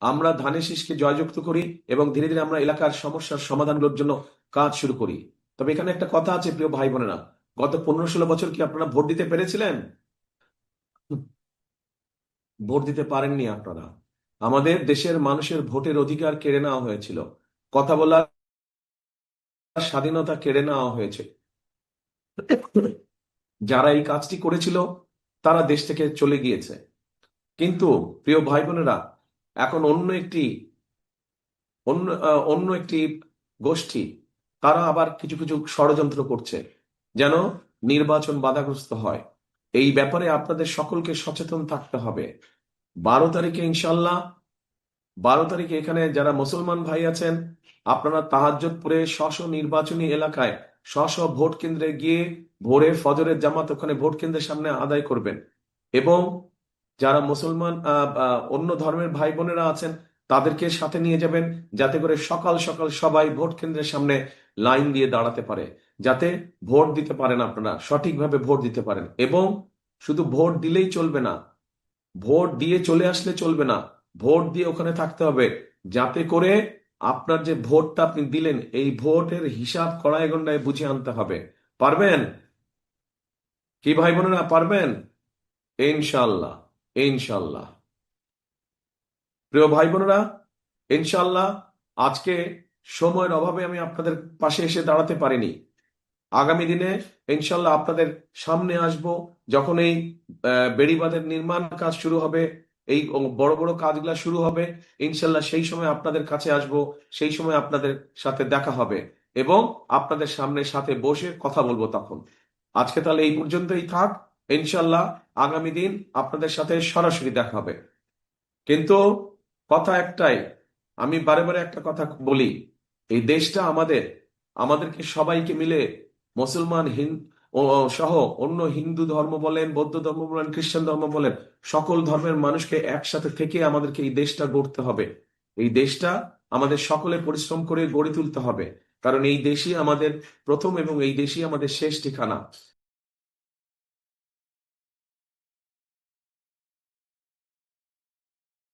আমরা ধানের শীষকে জয়যুক্ত করি এবং ধীরে ধীরে আমরা এলাকার সমস্যার সমাধানগুলোর জন্য কাজ শুরু করি। তবে এখানে একটা কথা আছে প্রিয় ভাই বোনেরা, গত 15-16 বছর কি আপনারা ভোট দিতে পেরেছিলেন? ভোট দিতে পারেননি আপনারা। আমাদের দেশের মানুষের ভোটের অধিকার কেড়ে নেওয়া হয়েছিল, কথা বলার স্বাধীনতা কেড়ে নেওয়া হয়েছে। যারা এই কাজটি করেছিল তারা দেশ থেকে চলে গিয়েছে। কিন্তু প্রিয় ভাই বোনেরা, এখন অন্য একটি গোষ্ঠী, তারা আবার কিছু কিছু ষড়যন্ত্র করছে যেন নির্বাচন বাধাগ্রস্ত হয়। এই ব্যাপারে আপনাদের সকলকে সচেতন থাকতে হবে। 12 তারিখে ইনশাল্লাহ, 12 তারিখে এখানে যারা মুসলমান ভাই আছেন, আপনারা তাহাজ্জুদ পড়ে স্ব নির্বাচনী এলাকায় স্ব ভোট কেন্দ্রে গিয়ে ভোরের ফজরের জামাত ওখানে ভোট কেন্দ্রের সামনে আদায় করবেন। এবং যারা মুসলমান অন্য ধর্মের ভাই বোনেরা আছেন তাদেরকে সাথে নিয়ে যাবেন, যাতে করে সকাল সকাল সবাই ভোট কেন্দ্রের সামনে লাইন দিয়ে দাঁড়াতে পারে, যাতে ভোট দিতে পারেন, আপনারা সঠিকভাবে ভোট দিতে পারেন। এবং শুধু ভোট দিলেই চলবে না, ভোট দিয়ে চলে আসলে চলবে না, ভোট দিয়ে ওখানে থাকতে হবে, যাতে করে আপনার যে ভোটটা আপনি দিলেন এই ভোটের হিসাব কড়াই গন্ডায় বুঝে আনতে হবে। পারবেন কি ভাই বোনেরা, পারবেন? ইনশাল্লাহ, ইনশাল্লাহ। প্রিয় ভাই বোনেরা, ইনশাল্লাহ আজকে সময়ের অভাবে আমি আপনাদের পাশে এসে দাঁড়াতে পারিনি। আগামী দিনে ইনশাল্লাহ আপনাদের সামনে আসব, যখন এই বেড়িবাঁধের নির্মাণ কাজ শুরু হবে, এই বড় বড় কাজগুলো শুরু হবে, ইনশাল্লাহ সেই সময় আপনাদের কাছে আসব, সেই সময় আপনাদের সাথে দেখা হবে এবং আপনাদের সামনে সাথে বসে কথা বলবো তখন। আজকে তাহলে এই পর্যন্তই থাক। ইনশাল্লাহ আগামী দিন আপনাদের সাথে সরাসরি দেখা হবে। কিন্তু কথা একটাই, আমি বারে বারে একটা কথা বলি, এই দেশটা আমাদের, আমাদেরকে সবাইকে মিলে মুসলমান সহ অন্য হিন্দু ধর্ম বলেন, বৌদ্ধ ধর্ম বলেন, খ্রিস্টান ধর্ম বলেন, সকল ধর্মের মানুষকে একসাথে থেকে আমাদেরকে এই দেশটা গড়তে হবে। এই দেশটা আমাদের সকলে পরিশ্রম করে গড়ে তুলতে হবে, কারণ এই দেশই আমাদের প্রথম এবং এই দেশই আমাদের শেষ ঠিকানা।